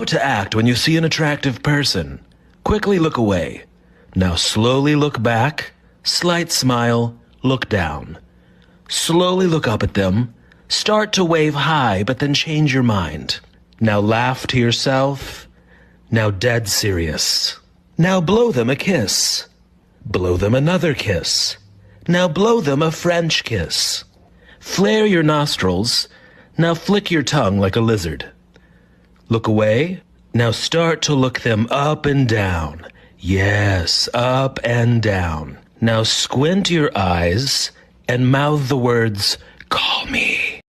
How to act when you see an attractive person. Quickly look away. Now slowly look back. Slight smile. Look down. Slowly look up at them. Start to wave hi, but then change your mind. Now laugh to yourself. Now dead serious. Now blow them a kiss. Blow them another kiss. Now blow them a French kiss. Flare your nostrils. Now flick your tongue like a lizard. Look away. Now start to look them up and down. Yes, up and down. Now squint your eyes and mouth the words, "Call me."